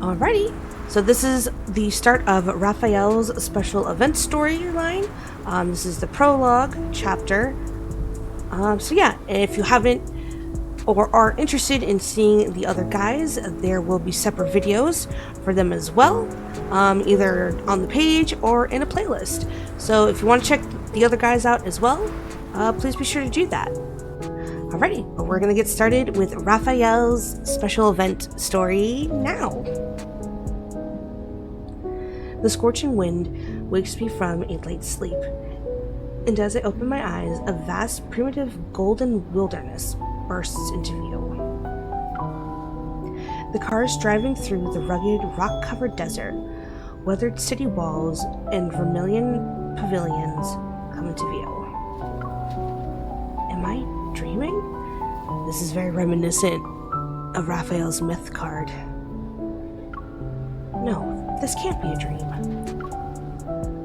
Alrighty, so this is the start of Rafayel's special event storyline. This is the prologue chapter. So yeah, if you haven't or are interested in seeing the other guys, there will be separate videos for them as well, either on the page or in a playlist. So if you want to check the other guys out as well, please be sure to do that. Alrighty, but we're going to get started with Rafayel's special event story now. The scorching wind wakes me from a light sleep, and as I open my eyes, a vast, primitive golden wilderness bursts into view. The cars driving through the rugged, rock-covered desert, weathered city walls, and vermilion pavilions come into view. Am I dreaming? This is very reminiscent of Rafayel's myth card. No, this can't be a dream.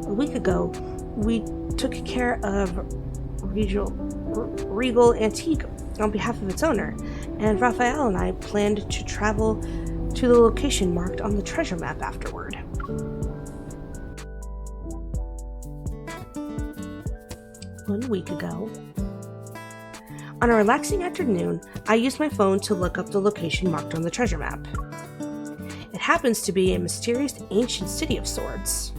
A week ago, we took care of Regal Antique on behalf of its owner, and Rafayel and I planned to travel to the location marked on the treasure map afterward. One week ago, on a relaxing afternoon, I used my phone to look up the location marked on the treasure map. It happens to be a mysterious ancient city of sorts.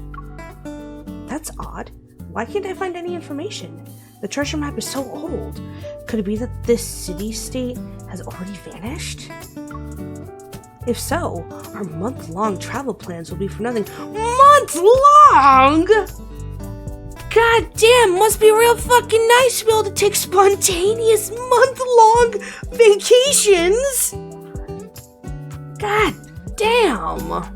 That's odd. Why can't I find any information? The treasure map is so old. Could it be that this city-state has already vanished? If so, our month-long travel plans will be for nothing. Month-long?! God damn, must be real fucking nice to be able to take spontaneous month-long vacations! God damn!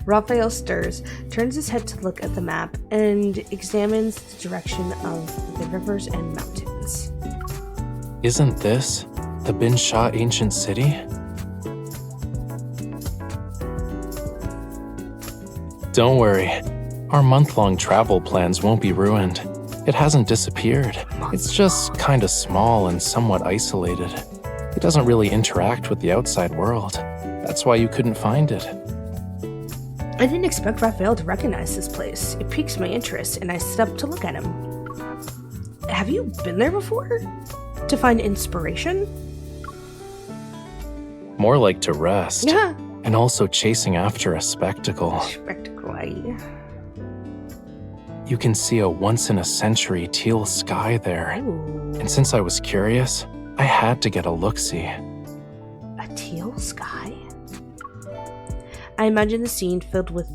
Rafayel stirs, turns his head to look at the map, and examines the direction of the rivers and mountains. Isn't this the Bin Shah ancient city? Don't worry, our month-long travel plans won't be ruined. It hasn't disappeared. It's just kinda small and somewhat isolated. It doesn't really interact with the outside world. That's why you couldn't find it. I didn't expect Rafayel to recognize this place. It piques my interest, and I sit up to look at him. Have you been there before? To find inspiration? More like to rest. Yeah. And also chasing after a spectacle. You can see a once-in-a-century teal sky there. Ooh. And since I was curious, I had to get a look-see. A teal sky? I imagine the scene filled with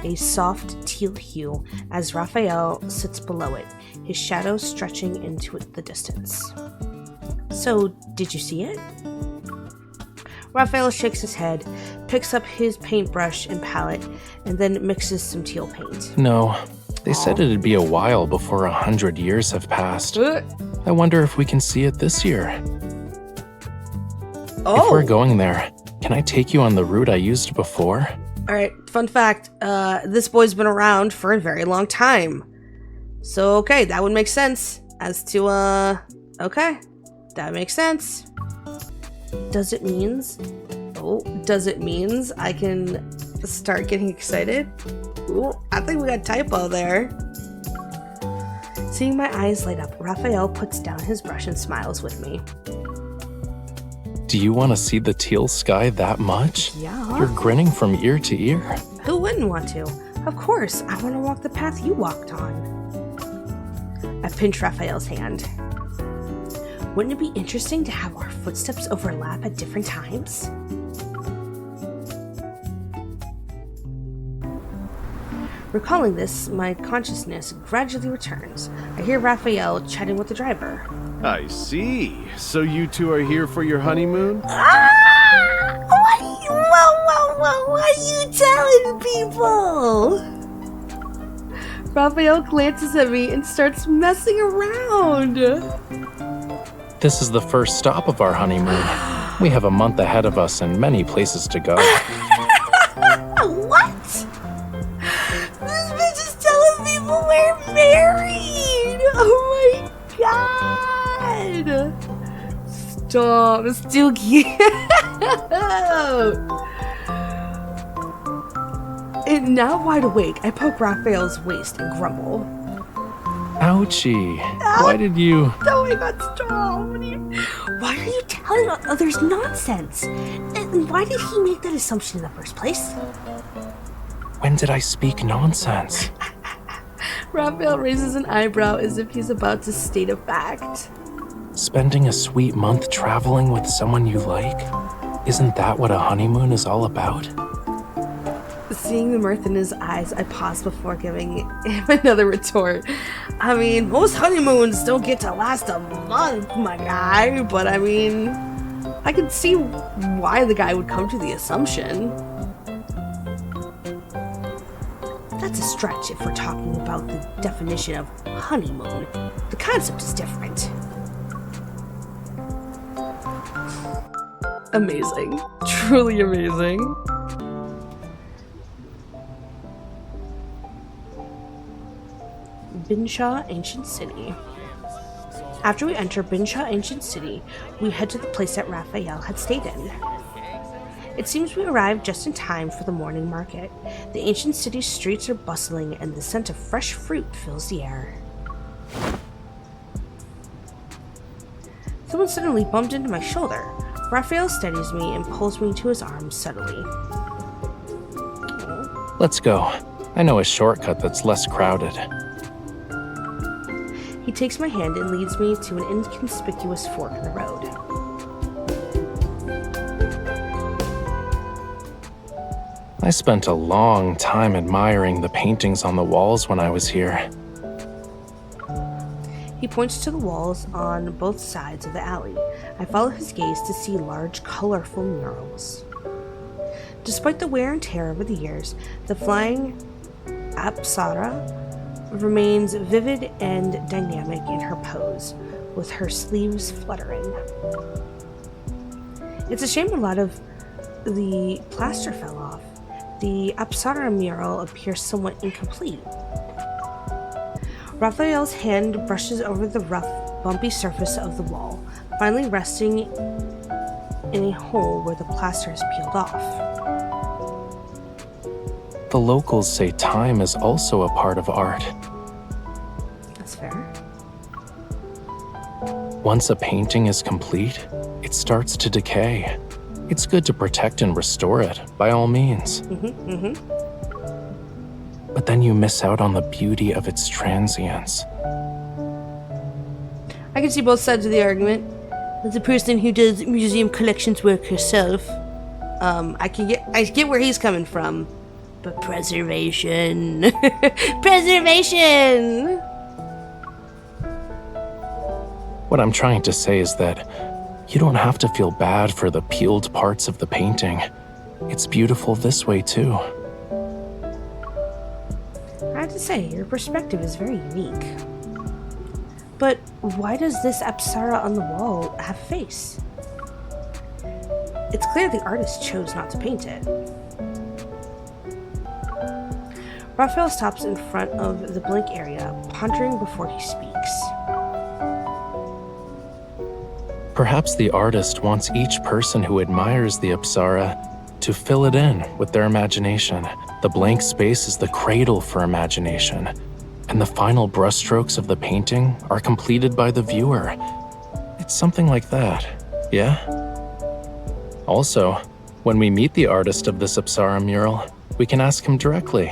a soft teal hue as Rafayel sits below it, his shadow stretching into the distance. So, did you see it? Rafayel shakes his head, picks up his paintbrush and palette, and then mixes some teal paint. No, they said it'd be a while before 100 years have passed. I wonder if we can see it this year. Oh. If we're going there, can I take you on the route I used before? Alright, fun fact, this boy's been around for a very long time. So, okay, that would make sense as to, okay, that makes sense. Does it means I can start getting excited? Ooh, I think we got typo there. Seeing my eyes light up, Rafayel puts down his brush and smiles with me. Do you want to see the teal sky that much? Yeah. You're grinning from ear to ear. Who wouldn't want to? Of course, I want to walk the path you walked on. I pinch Rafayel's hand. Wouldn't it be interesting to have our footsteps overlap at different times? Recalling this, my consciousness gradually returns. I hear Rafayel chatting with the driver. I see. So you two are here for your honeymoon? What are you telling people? Rafayel glances at me and starts messing around. This is the first stop of our honeymoon. We have a month ahead of us and many places to go. What? This bitch is telling people we're married! Oh my god! Stop. It's too cute. And now wide awake, I poke Raphael's waist and grumble. Ouchie. Why did you... Oh my god, stop. Why are you telling others nonsense? And why did he make that assumption in the first place? When did I speak nonsense? Raphael raises an eyebrow as if he's about to state a fact. Spending a sweet month traveling with someone you like? Isn't that what a honeymoon is all about? Seeing the mirth in his eyes, I pause before giving him another retort. I mean, most honeymoons don't get to last a month, my guy, but I mean, I can see why the guy would come to the assumption. That's a stretch if we're talking about the definition of honeymoon. The concept is different. Amazing. Truly amazing. Binshaw Ancient City. After we enter Binshaw Ancient City, we head to the place that Rafayel had stayed in. It seems we arrived just in time for the morning market. The ancient city's streets are bustling and the scent of fresh fruit fills the air. Someone suddenly bumped into my shoulder. Raphael steadies me and pulls me into his arms subtly. Let's go. I know a shortcut that's less crowded. He takes my hand and leads me to an inconspicuous fork in the road. I spent a long time admiring the paintings on the walls when I was here. He points to the walls on both sides of the alley. I follow his gaze to see large, colorful murals. Despite the wear and tear over the years, the flying Apsara remains vivid and dynamic in her pose, with her sleeves fluttering. It's a shame a lot of the plaster fell off. The Apsara mural appears somewhat incomplete. Raphael's hand brushes over the rough, bumpy surface of the wall, finally resting in a hole where the plaster is peeled off. The locals say time is also a part of art. That's fair. Once a painting is complete, it starts to decay. It's good to protect and restore it, by all means. But then you miss out on the beauty of its transience. I can see both sides of the argument. As a person who does museum collections work herself, I get where he's coming from. But preservation. Preservation! What I'm trying to say is that you don't have to feel bad for the peeled parts of the painting. It's beautiful this way too. I have to say, your perspective is very unique. But why does this Apsara on the wall have a face? It's clear the artist chose not to paint it. Raphael stops in front of the blank area, pondering before he speaks. Perhaps the artist wants each person who admires the Apsara to fill it in with their imagination. The blank space is the cradle for imagination, and the final brushstrokes of the painting are completed by the viewer. It's something like that, yeah? Also, when we meet the artist of this Apsara mural, we can ask him directly.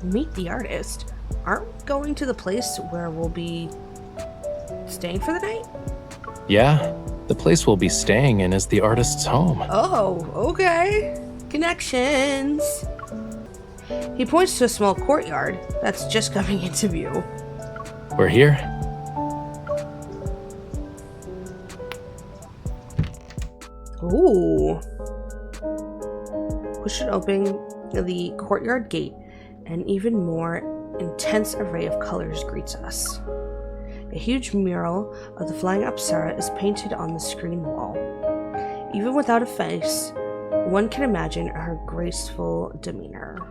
Meet the artist? Aren't we going to the place where we'll be staying for the night? Yeah, the place we'll be staying in is the artist's home. Oh, okay. Connections. He points to a small courtyard that's just coming into view. We're here. Ooh. Push it open the courtyard gate. An even more intense array of colors greets us. A huge mural of the flying Apsara is painted on the screen wall. Even without a face, one can imagine her graceful demeanor.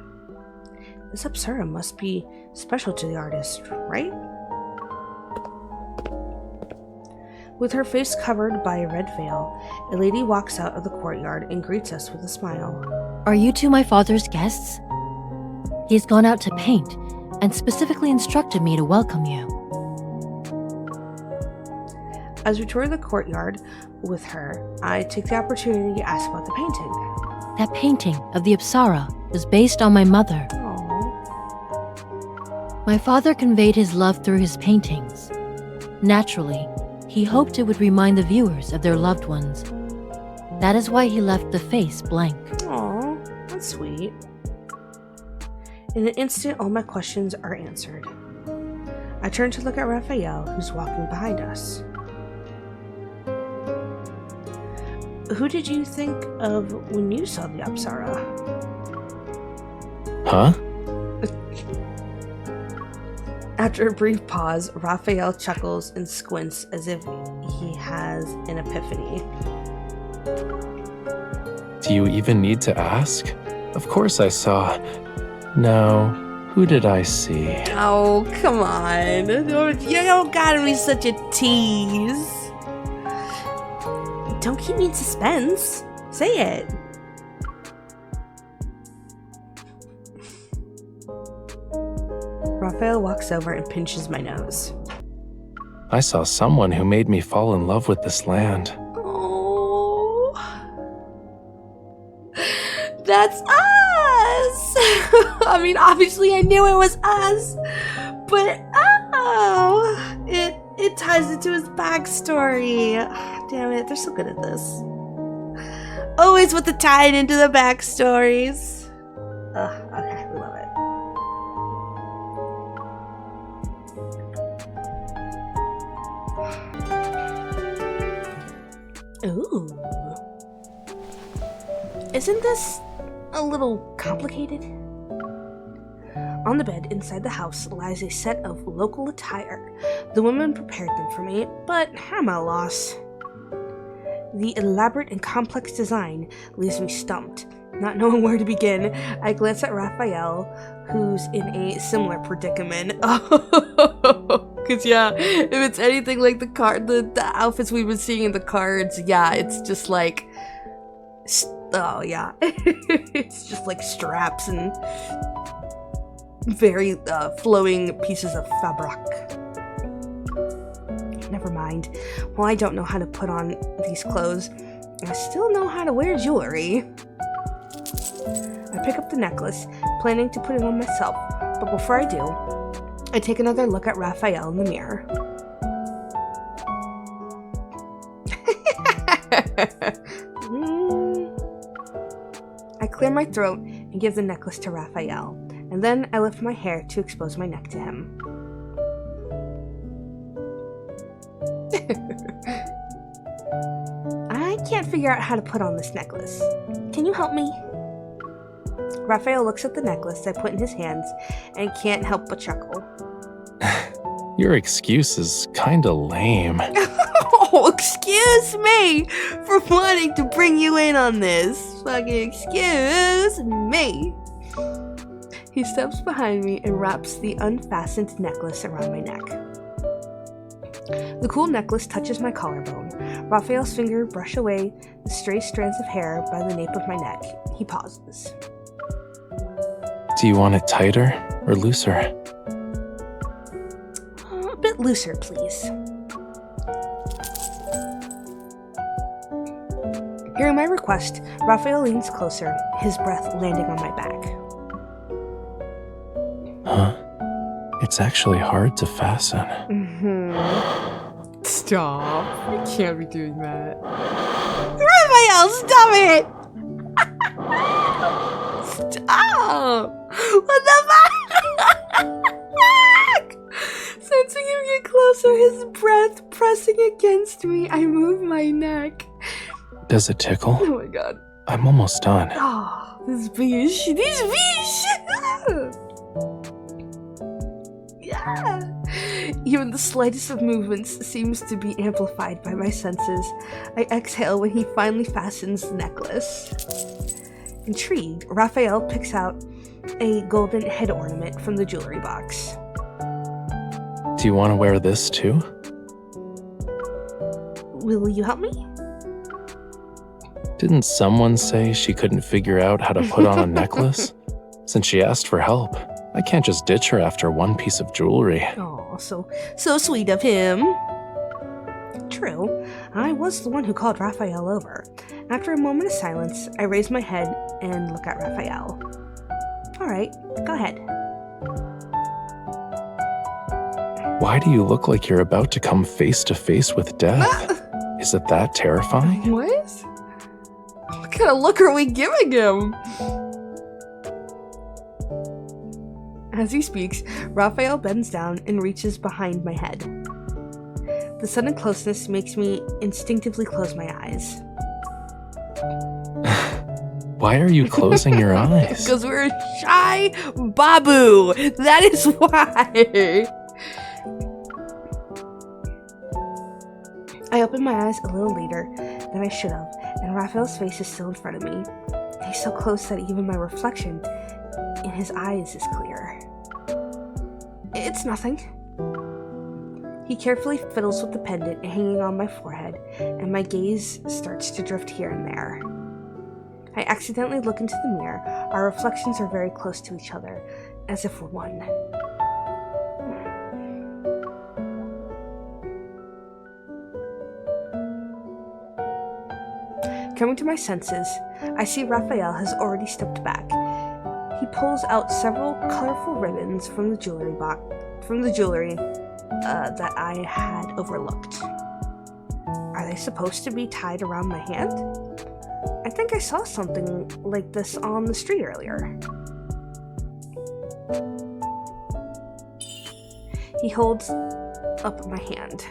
This Apsara must be special to the artist, right? With her face covered by a red veil, a lady walks out of the courtyard and greets us with a smile. Are you two my father's guests? He's gone out to paint and specifically instructed me to welcome you. As we tour the courtyard with her, I take the opportunity to ask about the painting. That painting of the Apsara was based on my mother. Aww. My father conveyed his love through his paintings. Naturally, he hoped it would remind the viewers of their loved ones. That is why he left the face blank. Aw, that's sweet. In an instant, all my questions are answered. I turn to look at Rafayel, who's walking behind us. Who did you think of when you saw the Apsara? Huh? After a brief pause, Rafayel chuckles and squints as if he has an epiphany. Do you even need to ask? Of course I saw. No, who did I see? Oh, come on. You don't gotta be such a tease. Don't keep me in suspense. Say it. Rafayel walks over and pinches my nose. I saw someone who made me fall in love with this land. Oh, that's us. I mean, obviously I knew it was us, but it ties into his backstory. Damn it, they're so good at this. Always with the tying into the backstories. Okay, we love it. Ooh. Isn't this a little complicated? On the bed inside the house lies a set of local attire. The woman prepared them for me, but I'm at a loss. The elaborate and complex design leaves me stumped, not knowing where to begin. I glance at Rafayel, who's in a similar predicament. Because yeah, if it's anything like the outfits we've been seeing in the cards, yeah, it's just like, oh yeah, it's just like straps and very flowing pieces of fabric. Never mind. Well, I don't know how to put on these clothes. I still know how to wear jewelry. I pick up the necklace, planning to put it on myself, but before I do, I take another look at Rafayel in the mirror. I clear my throat and give the necklace to Rafayel, and then I lift my hair to expose my neck to him. I can't figure out how to put on this necklace. Can you help me? Rafayel looks at the necklace I put in his hands and can't help but chuckle. Your excuse is kinda lame. Oh, excuse me for wanting to bring you in on this. Fucking excuse me. He steps behind me and wraps the unfastened necklace around my neck. The cool necklace touches my collarbone. Rafayel's fingers brush away the stray strands of hair by the nape of my neck. He pauses. Do you want it tighter or looser? A bit looser, please. Hearing my request, Rafayel leans closer, his breath landing on my back. Huh? It's actually hard to fasten. Stop. I can't be doing that. Rafayel, stop it! Stop! What the fuck? Sensing him get closer, his breath pressing against me, I move my neck. Does it tickle? Oh my god. I'm almost done. Oh, this bitch. Yeah. Even the slightest of movements seems to be amplified by my senses. I exhale when he finally fastens the necklace. Intrigued, Rafayel picks out a golden head ornament from the jewelry box. Do you want to wear this too? Will you help me? Didn't someone say she couldn't figure out how to put on a necklace? Since she asked for help, I can't just ditch her after one piece of jewelry. Oh, so sweet of him. True, I was the one who called Rafayel over. After a moment of silence, I raise my head and look at Rafayel. All right, go ahead. Why do you look like you're about to come face to face with death? Is it that terrifying? What? What kind of look are we giving him? As he speaks, Rafayel bends down and reaches behind my head. The sudden closeness makes me instinctively close my eyes. Why are you closing your eyes? Because we're a shy babu. That is why. I open my eyes a little later than I should have, and Raphael's face is still in front of me. He's so close that even my reflection in his eyes is clear. It's nothing. He carefully fiddles with the pendant hanging on my forehead, and my gaze starts to drift here and there. I accidentally look into the mirror. Our reflections are very close to each other, as if we're one. Coming to my senses, I see Rafayel has already stepped back. He pulls out several colorful ribbons from the jewelry that I had overlooked. Are they supposed to be tied around my hand? I think I saw something like this on the street earlier. He holds up my hand.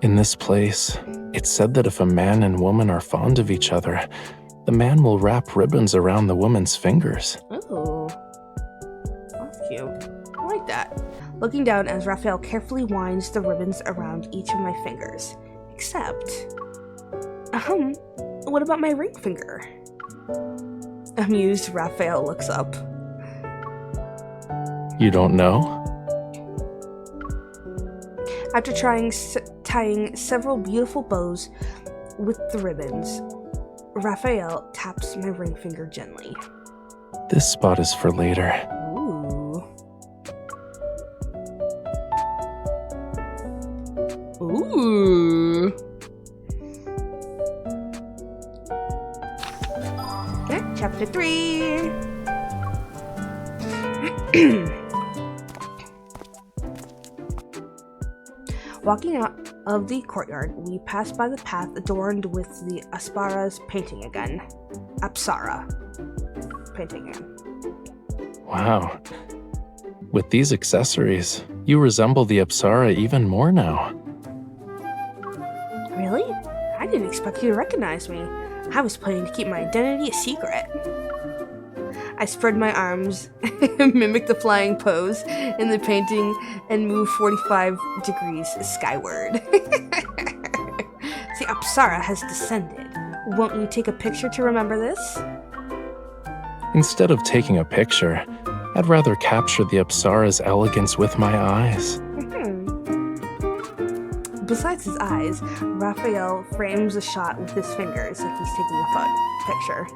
In this place, it's said that if a man and woman are fond of each other, the man will wrap ribbons around the woman's fingers. Oh, that's cute. I like that. Looking down as Rafayel carefully winds the ribbons around each of my fingers. Except, what about my ring finger? Amused, Rafayel looks up. You don't know? After tying several beautiful bows with the ribbons, Rafayel taps my ring finger gently. This spot is for later. Ooh. Ooh. Okay, chapter 3. Walking out of the courtyard, we pass by the path adorned with the Apsara's painting again. Apsara painting again. Wow. With these accessories, you resemble the Apsara even more now. Really? I didn't expect you to recognize me. I was planning to keep my identity a secret. I spread my arms, mimic the flying pose in the painting, and move 45 degrees skyward. The Apsara has descended. Won't you take a picture to remember this? Instead of taking a picture, I'd rather capture the Apsara's elegance with my eyes. Besides his eyes, Rafayel frames a shot with his fingers like he's taking a picture.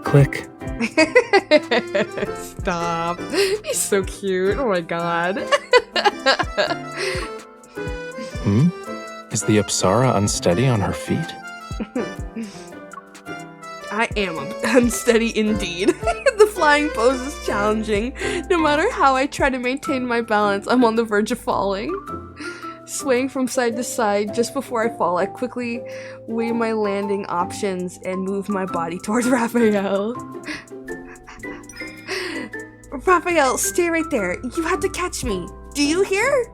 Click. Stop. He's so cute. Oh my god. Is the Apsara unsteady on her feet? I am unsteady indeed. The flying pose is challenging. No matter how I try to maintain my balance, I'm on the verge of falling. Swaying from side to side just before I fall, I quickly weigh my landing options and move my body towards Rafayel. Rafayel, stay right there. You have to catch me. Do you hear?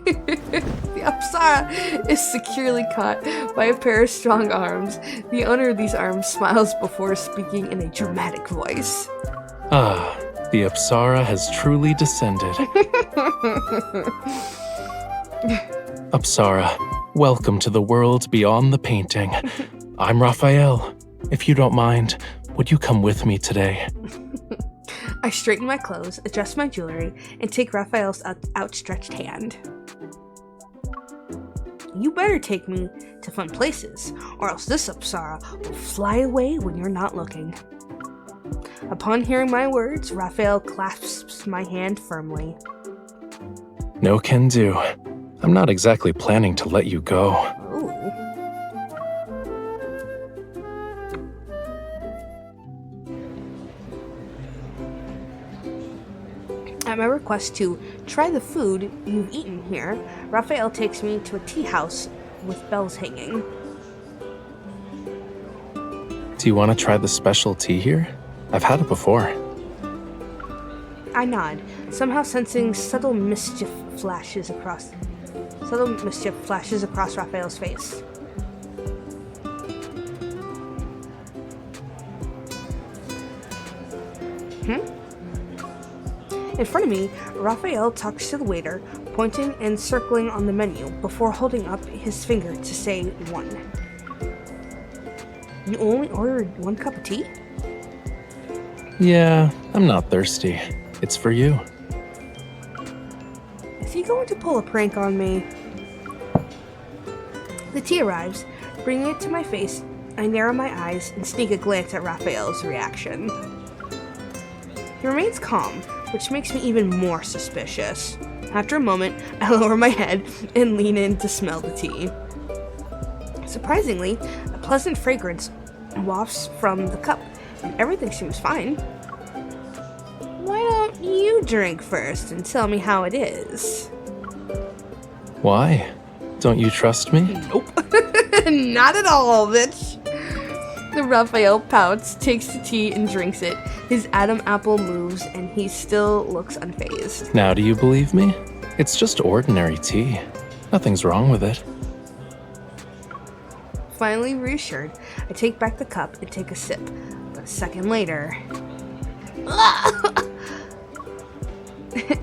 The Apsara is securely caught by a pair of strong arms. The owner of these arms smiles before speaking in a dramatic voice. Ah, the Apsara has truly descended. Apsara, welcome to the world beyond the painting. I'm Rafayel. If you don't mind, would you come with me today? I straighten my clothes, adjust my jewelry, and take Raphael's outstretched hand. You better take me to fun places, or else this Apsara will fly away when you're not looking. Upon hearing my words, Rafayel clasps my hand firmly. No can do. I'm not exactly planning to let you go. Ooh. At my request to try the food you've eaten here, Rafayel takes me to a tea house with bells hanging. Do you want to try the special tea here? I've had it before. I nod, somehow sensing subtle mischief flashes across Rafayel's face. In front of me, Rafayel talks to the waiter, pointing and circling on the menu before holding up his finger to say 1. You only ordered 1 cup of tea? Yeah, I'm not thirsty. It's for you. Is he going to pull a prank on me? The tea arrives, bringing it to my face. I narrow my eyes and sneak a glance at Rafayel's reaction. He remains calm, which makes me even more suspicious. After a moment, I lower my head and lean in to smell the tea. Surprisingly, a pleasant fragrance wafts from the cup, and everything seems fine. Why don't you drink first and tell me how it is? Why? Don't you trust me? Nope. Not at all, bitch. The Rafayel pouts, takes the tea, and drinks it. His Adam apple moves, and he still looks unfazed. Now do you believe me? It's just ordinary tea. Nothing's wrong with it. Finally reassured, I take back the cup and take a sip. But a second later...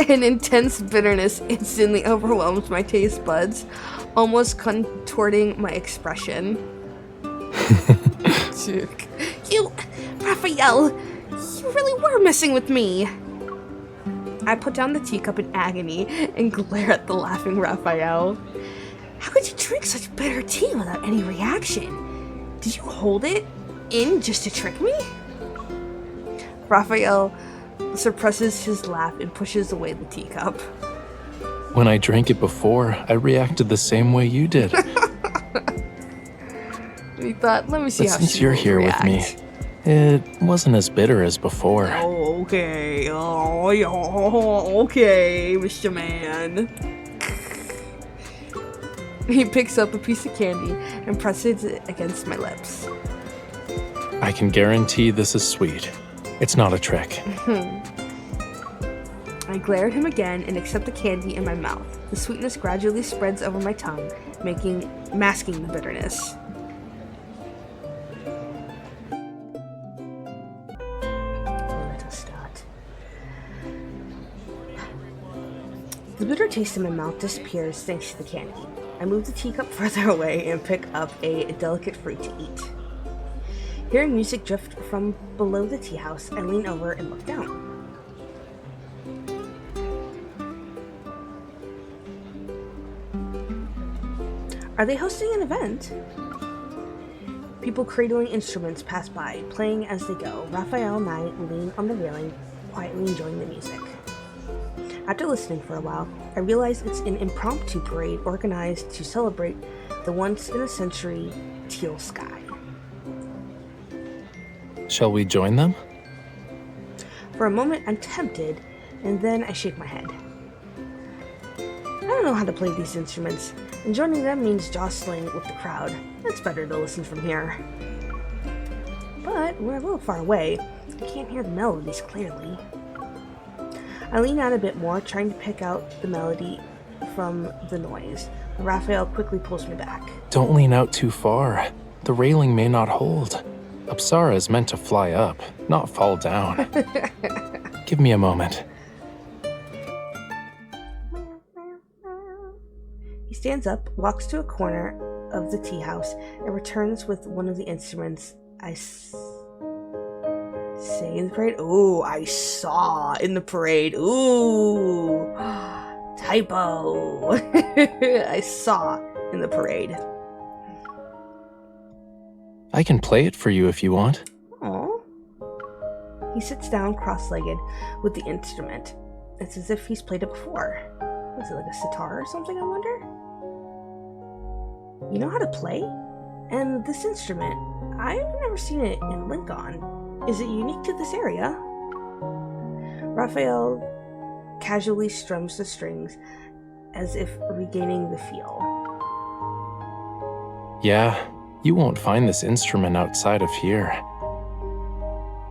An intense bitterness instantly overwhelms my taste buds, almost contorting my expression. You, Rafayel, you really were messing with me. I put down the teacup in agony and glare at the laughing Rafayel. How could you drink such bitter tea without any reaction? Did you hold it in just to trick me? Rafayel suppresses his laugh and pushes away the teacup. When I drank it before, I reacted the same way you did. He thought, let me see But how since she you're will here react. with me, it wasn't as bitter as before. Oh, okay. Oh, yeah, okay, Mr. Man. He picks up a piece of candy and presses it against my lips. I can guarantee this is sweet. It's not a trick. I glare at him again and accept the candy in my mouth. The sweetness gradually spreads over my tongue, masking the bitterness. Let us start. The bitter taste in my mouth disappears thanks to the candy. I move the teacup further away and pick up a delicate fruit to eat. Hearing music drift from below the tea house, I lean over and look down. Are they hosting an event? People cradling instruments pass by, playing as they go. Rafayel and I lean on the railing, quietly enjoying the music. After listening for a while, I realize it's an impromptu parade organized to celebrate the once-in-a-century teal sky. Shall we join them? For a moment, I'm tempted, and then I shake my head. I don't know how to play these instruments, and joining them means jostling with the crowd. It's better to listen from here. But we're a little far away. I can't hear the melodies clearly. I lean out a bit more, trying to pick out the melody from the noise. Rafayel quickly pulls me back. Don't lean out too far. The railing may not hold. Apsara is meant to fly up, not fall down. Give me a moment. He stands up, walks to a corner of the tea house, and returns with one of the instruments I say in the parade. Ooh, I saw in the parade. Ooh, typo. I saw in the parade. I can play it for you if you want. Aw. He sits down cross-legged with the instrument. It's as if he's played it before. Was it like a sitar or something, I wonder? You know how to play? And this instrument, I've never seen it in Lincoln. Is it unique to this area? Raphael casually strums the strings as if regaining the feel. Yeah, you won't find this instrument outside of here.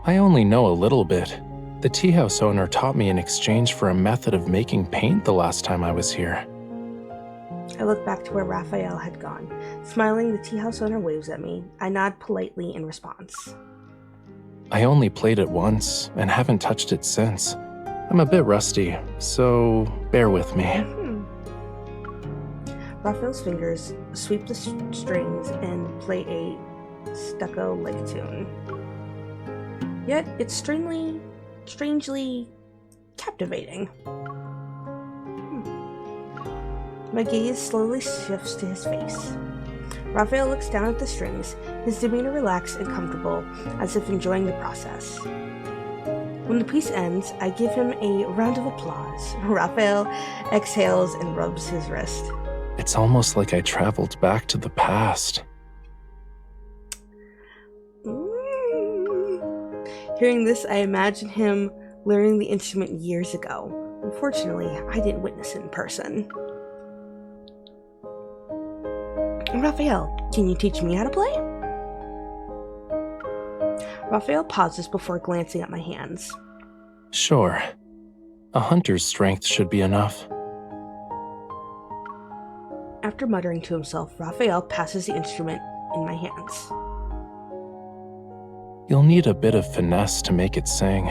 I only know a little bit. The tea house owner taught me in exchange for a method of making paint the last time I was here. I look back to where Raphael had gone. Smiling, the tea house owner waves at me. I nod politely in response. I only played it once and haven't touched it since. I'm a bit rusty, so bear with me. Raphael's fingers sweep the strings and play a staccato-like tune. Yet it's strangely captivating. My gaze slowly shifts to his face. Raphael looks down at the strings, his demeanor relaxed and comfortable, as if enjoying the process. When the piece ends, I give him a round of applause. Raphael exhales and rubs his wrist. It's almost like I traveled back to the past. Hearing this, I imagine him learning the instrument years ago. Unfortunately, I didn't witness it in person. Raphael, can you teach me how to play? Raphael pauses before glancing at my hands. Sure. A hunter's strength should be enough. After muttering to himself, Raphael passes the instrument in my hands. You'll need a bit of finesse to make it sing,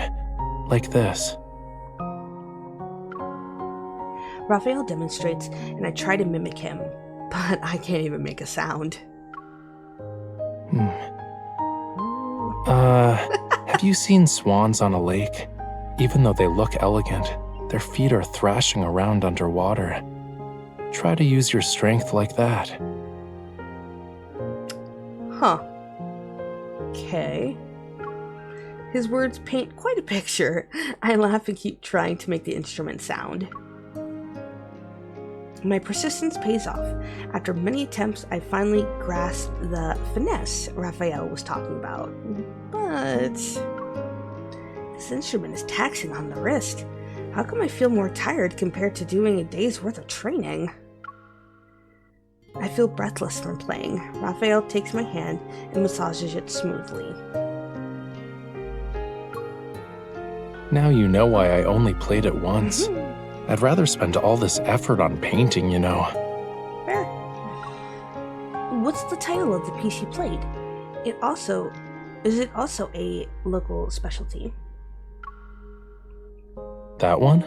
like this. Raphael demonstrates, and I try to mimic him, but I can't even make a sound. Have you seen swans on a lake? Even though they look elegant, their feet are thrashing around underwater. Try to use your strength like that. Huh. Okay. His words paint quite a picture. I laugh and keep trying to make the instrument sound. My persistence pays off. After many attempts, I finally grasped the finesse Raphael was talking about. But this instrument is taxing on the wrist. How come I feel more tired compared to doing a day's worth of training? I feel breathless from playing. Raphael takes my hand and massages it smoothly. Now you know why I only played it once. I'd rather spend all this effort on painting, you know. Fair. What's the title of the piece you played? Is it also a local specialty? That one?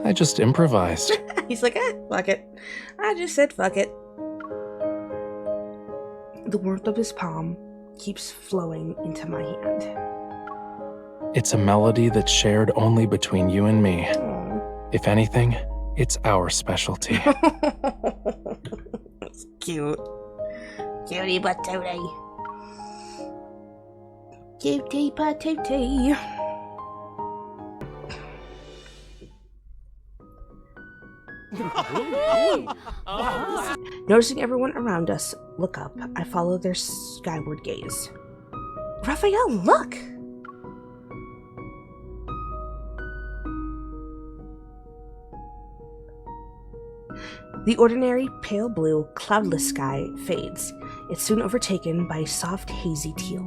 I just improvised. He's like, fuck it. I just said fuck it. The warmth of his palm keeps flowing into my hand. It's a melody that's shared only between you and me. Aww. If anything, it's our specialty. It's cute. Cutie patootie. Cutie patootie. Noticing everyone around us look up, I follow their skyward gaze. Raphael, look! The ordinary pale blue, cloudless sky fades. It's soon overtaken by soft, hazy teal.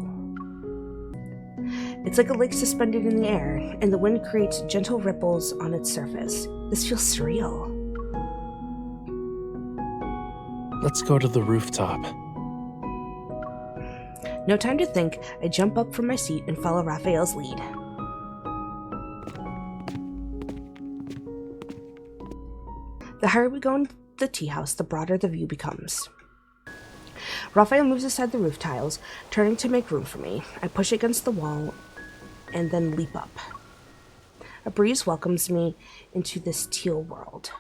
It's like a lake suspended in the air, and the wind creates gentle ripples on its surface. This feels surreal. Let's go to the rooftop. No time to think, I jump up from my seat and follow Raphael's lead. The higher we go into the tea house, the broader the view becomes. Raphael moves aside the roof tiles, turning to make room for me. I push against the wall and then leap up. A breeze welcomes me into this teal world.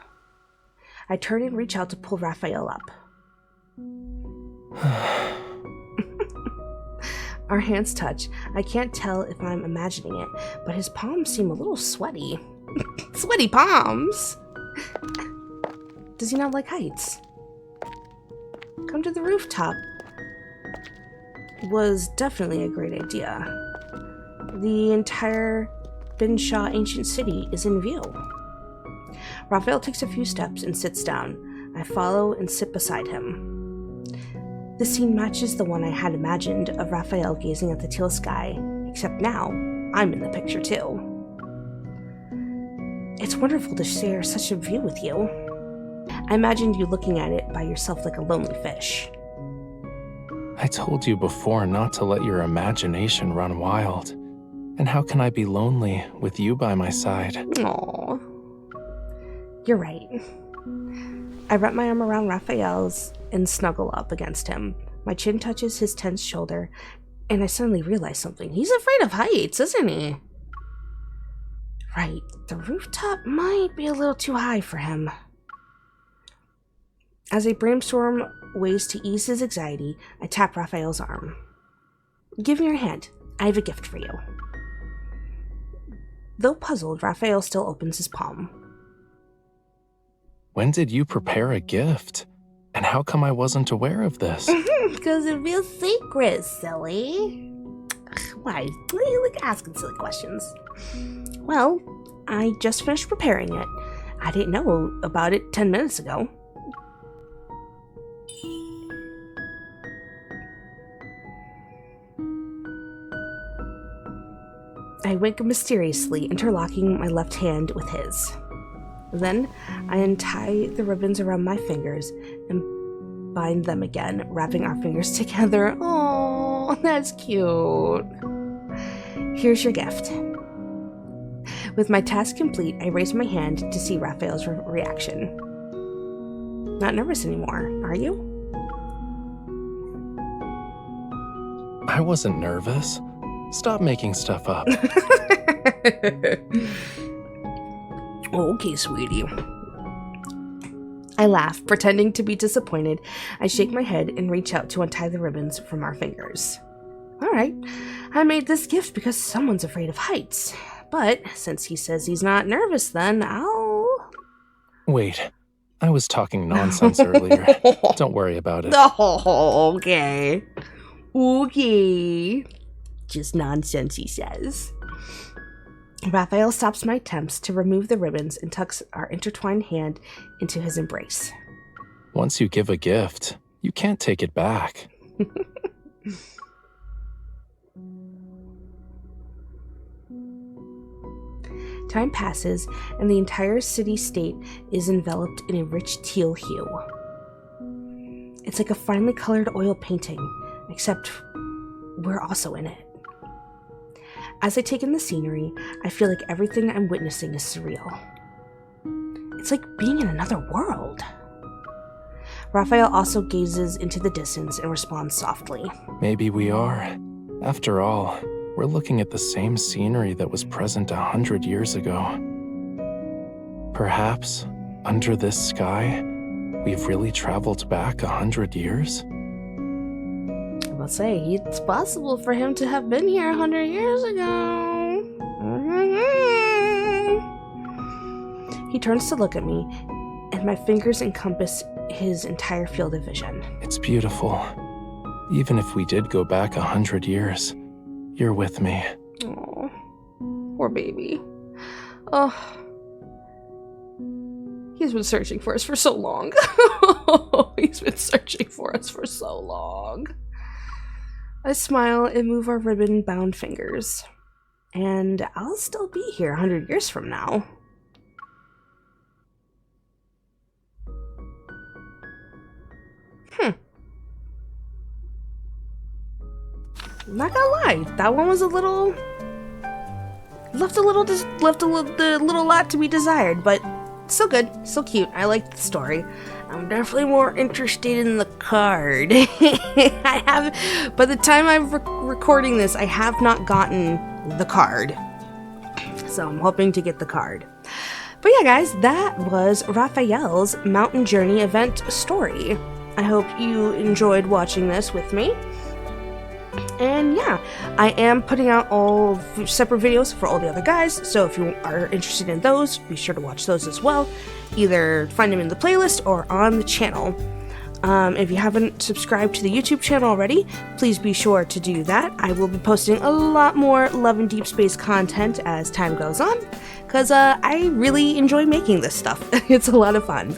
I turn and reach out to pull Raphael up. Our hands touch. I can't tell if I'm imagining it, but his palms seem a little sweaty. Sweaty palms! Does he not like heights? Come to the rooftop was definitely a great idea. The entire Binshaw ancient city is in view. Raphael takes a few steps and sits down. I follow and sit beside him. The scene matches the one I had imagined of Raphael gazing at the teal sky, except now I'm in the picture too. It's wonderful to share such a view with you. I imagined you looking at it by yourself like a lonely fish. I told you before not to let your imagination run wild. And how can I be lonely with you by my side? Aww. You're right. I wrap my arm around Raphael's and snuggle up against him. My chin touches his tense shoulder, and I suddenly realize something. He's afraid of heights, isn't he? Right, the rooftop might be a little too high for him. As I brainstorm ways to ease his anxiety, I tap Raphael's arm. Give me your hand. I have a gift for you. Though puzzled, Raphael still opens his palm. When did you prepare a gift? And how come I wasn't aware of this? Because it feels secret, silly. Why? What are you like asking silly questions? Well, I just finished preparing it. I didn't know about it 10 minutes ago. I wink mysteriously, interlocking my left hand with his. Then, I untie the ribbons around my fingers and bind them again, wrapping our fingers together. Oh, that's cute. Here's your gift. With my task complete, I raise my hand to see Raphael's reaction. Not nervous anymore, are you? I wasn't nervous. Stop making stuff up. Okay, sweetie. I laugh, pretending to be disappointed. I shake my head and reach out to untie the ribbons from our fingers. All right, I made this gift because someone's afraid of heights. But since he says he's not nervous, then I'll... Wait, I was talking nonsense earlier. Don't worry about it. Oh, okay. Okay. Just nonsense, he says. Raphael stops my attempts to remove the ribbons and tucks our intertwined hand into his embrace. Once you give a gift, you can't take it back. Time passes, and the entire city-state is enveloped in a rich teal hue. It's like a finely colored oil painting, except we're also in it. As I take in the scenery, I feel like everything I'm witnessing is surreal. It's like being in another world. Raphael also gazes into the distance and responds softly. Maybe we are. After all, we're looking at the same scenery that was present 100 years ago. Perhaps, under this sky, we've really traveled back 100 years? I will say, it's possible for him to have been here 100 years ago. He turns to look at me, and my fingers encompass his entire field of vision. It's beautiful. Even if we did go back 100 years, you're with me. Oh, poor baby. Oh, he's been searching for us for so long. He's been searching for us for so long. I smile and move our ribbon-bound fingers. And I'll still be here 100 years from now. Not gonna lie, that one was a little... left a little lot to be desired, but still good, still cute. I like the story. I'm definitely more interested in the card. I have, by the time I'm recording this, I have not gotten the card. So I'm hoping to get the card. But yeah, guys, that was Raphael's Mountain Journey event story. I hope you enjoyed watching this with me. And yeah, I am putting out all separate videos for all the other guys, so if you are interested in those, be sure to watch those as well. Either find them in the playlist or on the channel. If you haven't subscribed to the YouTube channel already, please be sure to do that. I will be posting a lot more Love and Deepspace content as time goes on, because I really enjoy making this stuff. It's a lot of fun.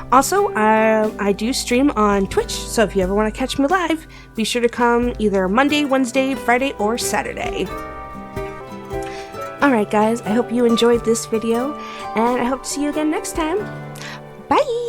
Also, I do stream on Twitch, so if you ever want to catch me live, be sure to come either Monday, Wednesday, Friday, or Saturday. Alright guys, I hope you enjoyed this video, and I hope to see you again next time. Bye!